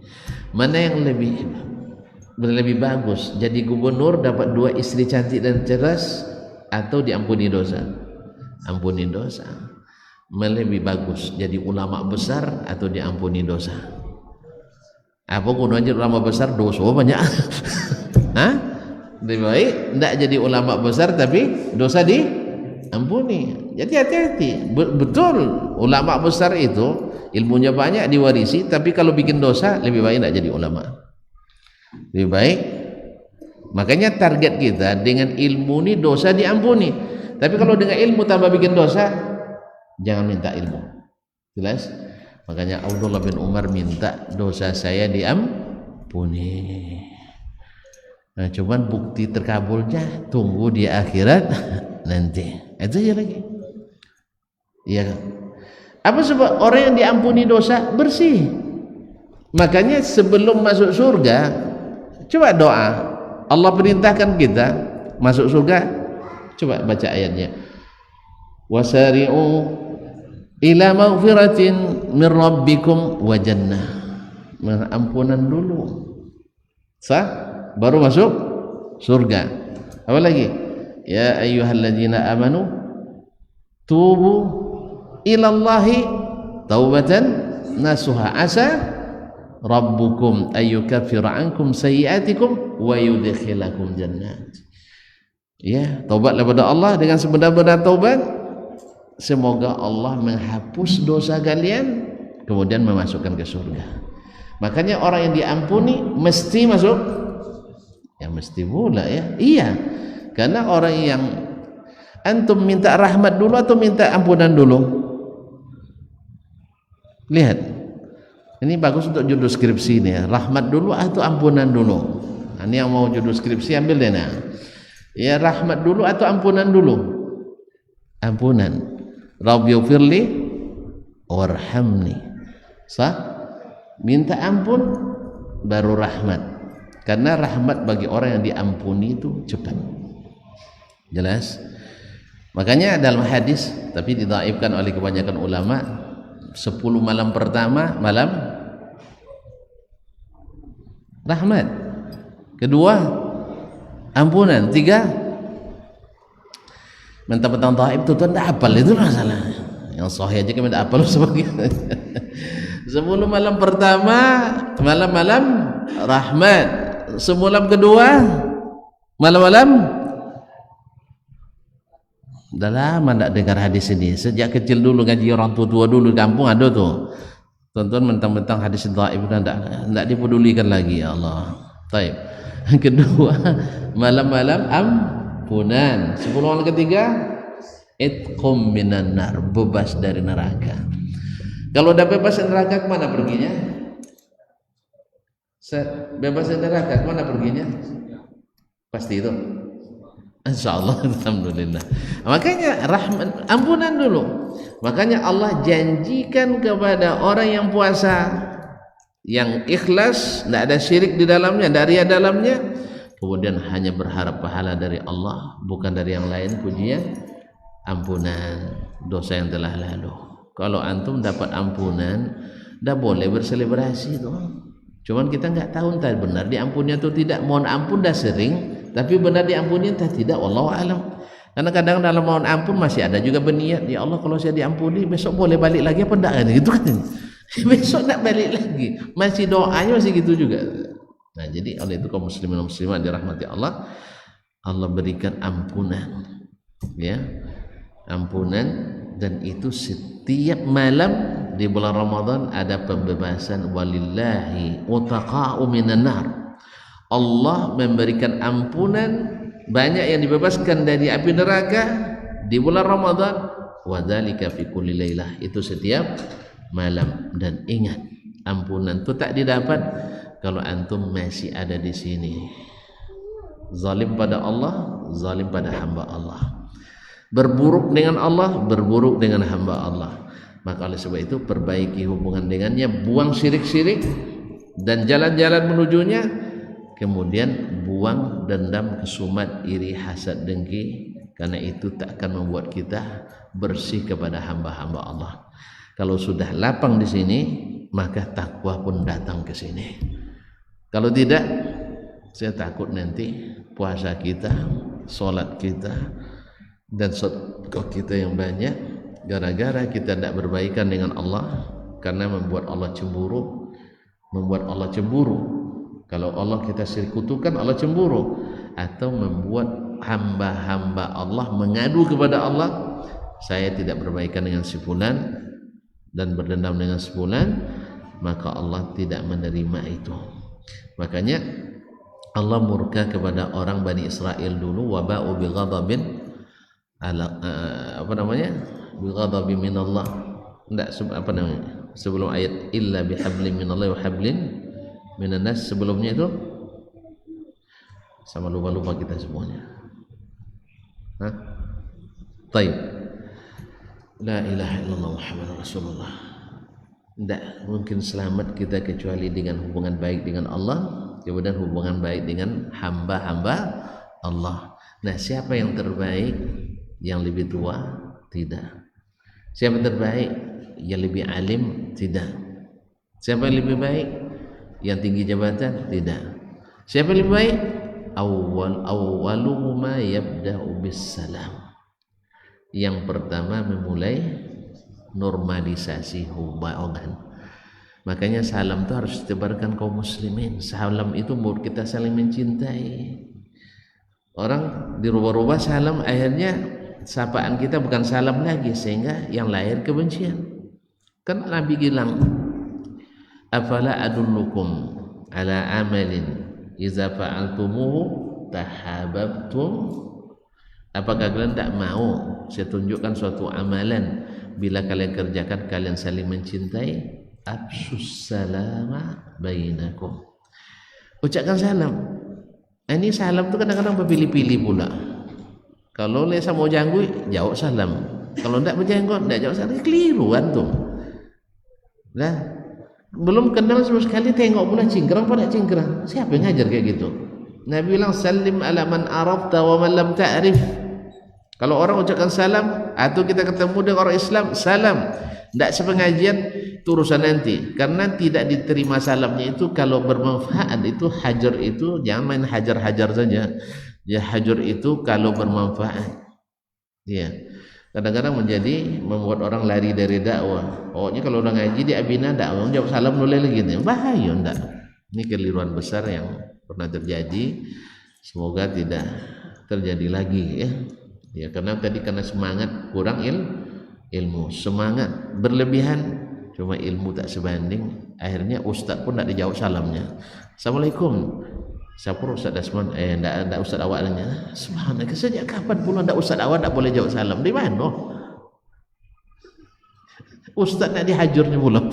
Mana yang lebih bagus, jadi gubernur dapat 2 istri cantik dan cerdas atau diampuni dosa? Ampuni dosa. Mana lebih bagus, jadi ulama besar atau diampuni dosa? Apa gunanya ulama besar, dosa banyak? Hah? Lebih baik tidak jadi ulama besar tapi dosa diampuni. Jadi hati-hati. Betul, ulama besar itu ilmunya banyak diwarisi, tapi kalau bikin dosa lebih baik tidak jadi ulama. Lebih baik. Makanya target kita dengan ilmu ini dosa diampuni. Tapi kalau dengan ilmu tambah bikin dosa, jangan minta ilmu. Jelas? Makanya Abdullah bin Umar minta dosa saya diampuni. Nah, cuman bukti terkabulnya tunggu di akhirat nanti. Itu aja lagi. Iya. Apa sebab orang yang diampuni dosa bersih? Makanya sebelum masuk surga, coba doa. Allah perintahkan kita masuk surga. Coba baca ayatnya. Wasari'u ila maghfiratin min rabbikum wa jannah. Ampunan dulu. Sah? Baru masuk surga. Apa lagi? Ya ayyuhalladzina amanu tubu ilallahi taubatan nasuha asa rabbukum ayyukaffira ankum sayyi'atikum wa yudkhilakum jannat. Ya, taubatlah kepada Allah dengan sebenar-benar taubat. Semoga Allah menghapus dosa kalian kemudian memasukkan ke surga. Makanya orang yang diampuni mesti masuk. Ya mesti pula ya. Iya. Karena orang yang antum minta rahmat dulu atau minta ampunan dulu? Lihat. Ini bagus untuk judul skripsi ini ya. Rahmat dulu atau ampunan dulu? Nah, ini yang mau judul skripsi ambil deh nah. Ya rahmat dulu atau ampunan dulu? Ampunan. Rabbighfirli warhamni. Sah? Minta ampun baru rahmat. Karena rahmat bagi orang yang diampuni itu cepat. Jelas? Makanya dalam hadis, tapi didhaifkan oleh kebanyakan ulama, 10 malam pertama malam rahmat, kedua ampunan, 3 mentang-mentang dhaif itu tidak hafal, itu masalahnya. Yang sahih aja kami tidak hafal sebagainya. 10 malam pertama malam-malam rahmat. Semalam kedua malam-malam dah lama tak dengar hadis ini. Sejak kecil dulu ngaji orang tua dulu di kampung ada tuh. Tonton mentang-mentang hadis dhaif tidak dipedulikan lagi, ya Allah. Baik. Kedua malam-malam ampunan. 10 malam ketiga itqum minan nar, bebas dari neraka. Kalau udah bebas dari neraka kemana perginya? Bebas dari neraka kemana perginya? Pasti itu. Insyaallah. Alhamdulillah. Makanya rahmat, ampunan dulu. Makanya Allah janjikan kepada orang yang puasa yang ikhlas, tidak ada syirik di dalamnya, dari dalamnya, kemudian hanya berharap pahala dari Allah, bukan dari yang lain, pujian, ampunan dosa yang telah lalu. Kalau antum dapat ampunan, dah boleh berselebrasi tuh. Cuman kita nggak tahu entah benar diampuni atau tidak. Mohon ampun dah sering, tapi benar diampuni entah tidak, wallahu alam. Karena kadang dalam mohon ampun masih ada juga berniat, ya Allah kalau saya diampuni besok boleh balik lagi apa enggak, gitu kan. Besok nak balik lagi, masih doanya masih gitu juga. Nah jadi oleh itu kaum muslimin dan muslimat dirahmati Allah, Allah berikan ampunan, ya ampunan, dan itu setiap malam di bulan Ramadan ada pembebasan, walillahi utaqa'u minan nar. Allah memberikan ampunan, banyak yang dibebaskan dari api neraka di bulan Ramadan. Wa dzalika fi kulli lailah, itu setiap malam. Dan ingat, ampunan itu tak didapat kalau antum masih ada di sini zalim pada Allah, zalim pada hamba Allah, berburuk dengan Allah, berburuk dengan hamba Allah. Maka oleh sebab itu perbaiki hubungan dengannya, buang syirik-syirik dan jalan-jalan menujunya. Kemudian buang dendam, kesumat, iri, hasad, dengki, karena itu tak akan membuat kita bersih kepada hamba-hamba Allah. Kalau sudah lapang di sini, maka takwa pun datang ke sini. Kalau tidak, saya takut nanti puasa kita, sholat kita, dan sedekah kita yang banyak, gara-gara kita tidak berbaikan dengan Allah, karena membuat Allah cemburu. Kalau Allah kita sekutukan, Allah cemburu. Atau membuat hamba-hamba Allah mengadu kepada Allah, saya tidak berbaikan dengan si fulan dan berdendam dengan si fulan, maka Allah tidak menerima itu. Makanya Allah murka kepada orang Bani Israel dulu, waba'u bighadabin ala bighadabin minallah. Sebelum ayat illa bihablin minallahi wa hablin minan nas, sebelumnya itu sama lupa kita semuanya. Taib. La ilaha illallah Muhammadur Rasulullah. Tidak mungkin selamat kita kecuali dengan hubungan baik dengan Allah, kemudian hubungan baik dengan hamba-hamba Allah. Nah, siapa yang terbaik? Yang lebih tua? Tidak. Siapa yang terbaik? Yang lebih alim? Tidak. Siapa yang lebih baik? Yang tinggi jabatan? Tidak. Siapa yang lebih baik? Awwaluhuma yabda'u bis-salam. Yang pertama memulai normalisasi hubungan. Makanya salam itu harus ditebarkan kaum muslimin. Salam itu membuat kita saling mencintai. Orang dirubah-rubah salam, akhirnya sapaan kita bukan salam lagi, sehingga yang lahir kebencian. Kan Nabi bilang, afala adullukum ala amalin iza fa'altumuhu tahabbtum. Apakah kalian tak mau saya tunjukkan suatu amalan, bila kalian kerjakan kalian saling mencintai? Absus salama bainakum. Ucapkan salam. Ini salam itu kadang-kadang berpilih-pilih pula. Kalau lesa mau janggut, jawab salam. Kalau tidak berjanggut, tidak jawab salam. Keliru antum. Nah, belum kenal sama sekali, tengok pula cingkrang pada cingkrang. Siapa yang ngajar kayak gitu? Nabi bilang salim ala man arafta wa man lam ta'rif. Kalau orang ucapkan salam, atau kita ketemu dengan orang Islam, salam. Tidak sepengajian, itu urusan nanti. Karena tidak diterima salamnya itu kalau bermanfaat. Itu hajar itu, jangan main hajar-hajar saja. Ya, hajar itu kalau bermanfaat. Ya. Kadang-kadang membuat orang lari dari dakwah. Pokoknya kalau orang ngaji di abina dakwah, jawab salam boleh lagi. Bahaya enggak? Ini keliruan besar yang pernah terjadi. Semoga tidak terjadi lagi ya. Ya, karena semangat kurang ilmu, semangat berlebihan, cuma ilmu tak sebanding, akhirnya ustaz pun tak dijawab salamnya. Assalamualaikum. Siapa Ustaz Dasman? Enggak ustaz awaknya. Subhanallah, sejak kapan pula enggak ustaz awak tak boleh jawab salam? Di mana? Ustaz nak dihajurnya pula.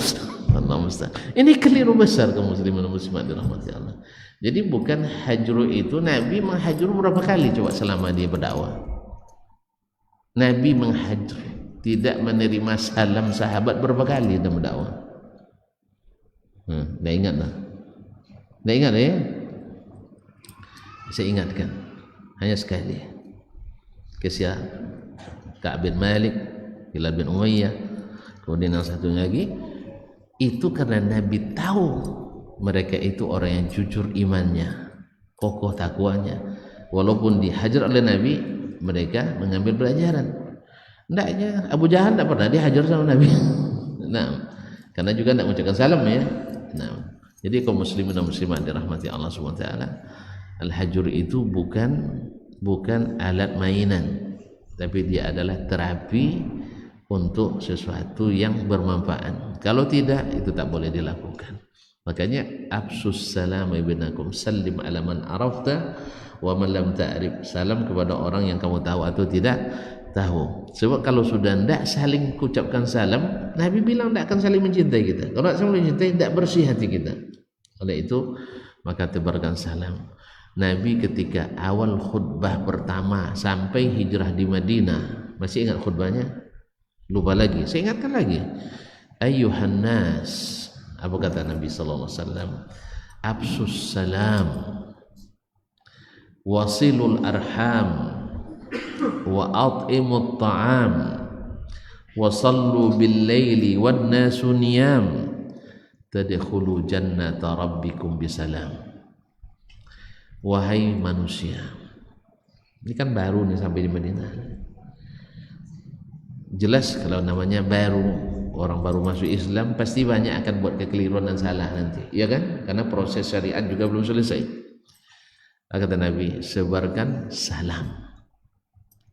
Allah musta'an. Ini keliru besar kaum muslimin dan muslimat dirahmati Allah. Jadi bukan hajru itu, Nabi menghajru berapa kali coba selama dia berdakwah? Nabi menghajru, tidak menerima salam sahabat berapa kali dalam berdakwah? Dah ingat dah? Dah ingat ya? Saya ingatkan hanya sekali. Kisah Ka'ab bin Malik, Hilal bin Umayyah, kemudian yang satu lagi, itu karena Nabi tahu mereka itu orang yang jujur imannya, kokoh takwanya. Walaupun dihajar oleh Nabi, mereka mengambil pelajaran. Hendaknya Abu Jahal tak pernah dihajar sama Nabi. Nah, karena juga tidak mengucapkan salam ya. Nah, jadi kaum muslimin dan muslimat dirahmati Allah Subhanahu wa taala, al-hajur itu bukan alat mainan, tapi dia adalah terapi untuk sesuatu yang bermanfaat. Kalau tidak, itu tak boleh dilakukan. Makanya absus salam ibnakum, sallim ala man arafta wa man lam ta'rif. Salam kepada orang yang kamu tahu atau tidak tahu. Sebab kalau sudah tidak saling ucapkan salam, Nabi bilang tidak akan saling mencintai kita. Kalau tidak saling mencintai, tidak bersih hati kita. Oleh itu, maka tebarkan salam. Nabi ketika awal khutbah pertama sampai hijrah di Madinah, masih ingat khutbahnya? Lupa lagi. Saya ingatkan lagi. Ayyuhan nas, apa kata Nabi sallallahu alaihi wasallam? Absus salam, wasilul arham, wa at'imut ta'am, wa sallu bil laili wan nasu niyam, tadkhulu jannata rabbikum bisalam. Wahai manusia, ini kan baru nih sampai di Madinah. Jelas kalau namanya baru, orang baru masuk Islam pasti banyak akan buat kekeliruan dan salah nanti, ya kan? Karena proses syariat juga belum selesai. Kata Nabi, sebarkan salam.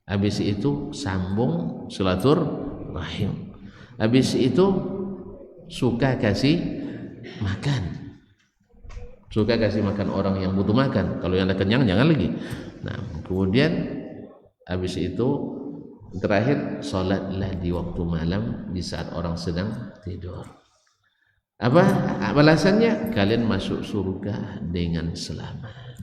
Habis itu sambung silaturahim. Habis itu suka kasih makan. Suka kasih makan orang yang butuh makan. Kalau yang ada kenyang jangan lagi. Nah, kemudian habis itu terakhir salatlah di waktu malam di saat orang sedang tidur. Apa balasannya? Kalian masuk surga dengan selamat.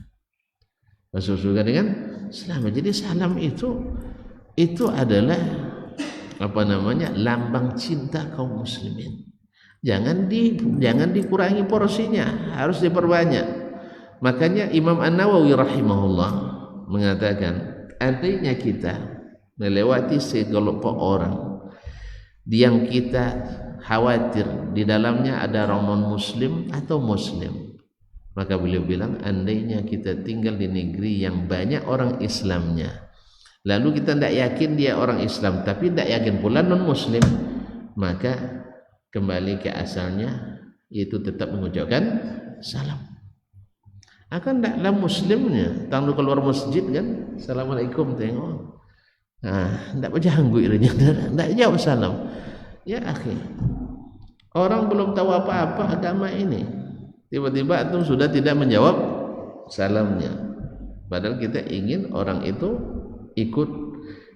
Masuk surga dengan selamat. Jadi salam itu adalah apa namanya? Lambang cinta kaum muslimin. Jangan dikurangi porsinya, harus diperbanyak. Makanya Imam An-Nawawi rahimahullah mengatakan, andainya kita melewati sekelompok orang yang kita khawatir di dalamnya ada orang non muslim atau muslim, maka beliau bilang, andainya kita tinggal di negeri yang banyak orang Islamnya, lalu kita tidak yakin dia orang Islam tapi tidak yakin pula non muslim, maka kembali ke asalnya, yaitu tetap mengucapkan salam. Akan tidaklah muslimnya tangguh keluar masjid kan, assalamualaikum tengok, tidak berjanggu irinya, tidak jawab salam. Ya akhi, orang belum tahu apa-apa agama ini, tiba-tiba antum sudah tidak menjawab salamnya, padahal kita ingin orang itu ikut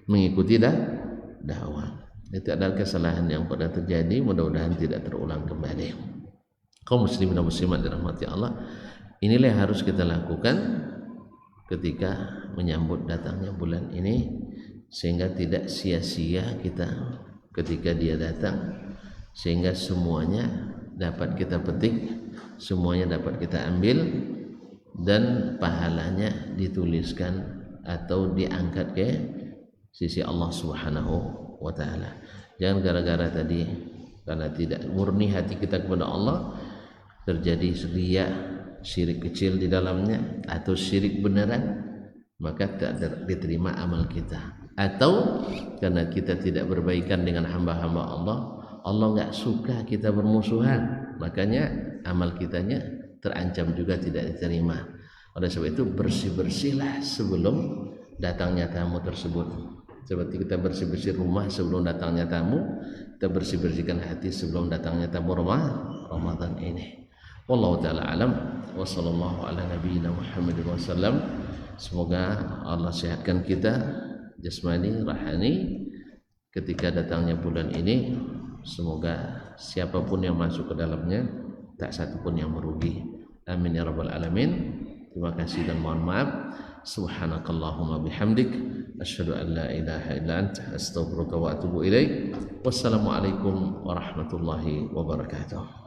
mengikuti dakwah. Itu adalah kesalahan yang pernah terjadi, mudah-mudahan tidak terulang kembali. Kaum muslimin dan muslimat dirahmati Allah, inilah yang harus kita lakukan ketika menyambut datangnya bulan ini, sehingga tidak sia-sia kita ketika dia datang, sehingga semuanya dapat kita petik, semuanya dapat kita ambil, dan pahalanya dituliskan atau diangkat ke sisi Allah Subhanahu wa ta'ala. Jangan gara-gara tadi karena tidak murni hati kita kepada Allah terjadi riya, syirik kecil di dalamnya atau syirik beneran, maka tak diterima amal kita. Atau karena kita tidak berbaikan dengan hamba-hamba Allah, Allah enggak suka kita bermusuhan, makanya amal kitanya terancam juga tidak diterima. Oleh sebab itu bersih-bersihlah sebelum datangnya tamu tersebut. Seperti kita bersih-bersih rumah sebelum datangnya tamu, kita bersih-bersihkan hati sebelum datangnya tamu Ramadan ini. Wallahu ta'ala alam, wa sallallahu ala nabiyyina Muhammad wa sallam. Semoga Allah sehatkan kita jasmani, rahani ketika datangnya bulan ini. Semoga siapapun yang masuk ke dalamnya tak satu pun yang merugi. Amin ya rabbal alamin. Terima kasih dan mohon maaf. Subhanakallahumma bihamdik, asyhadu an la ilaha illa anta, astaghfiruka wa atubu ilaik. Wassalamualaikum warahmatullahi wabarakatuh.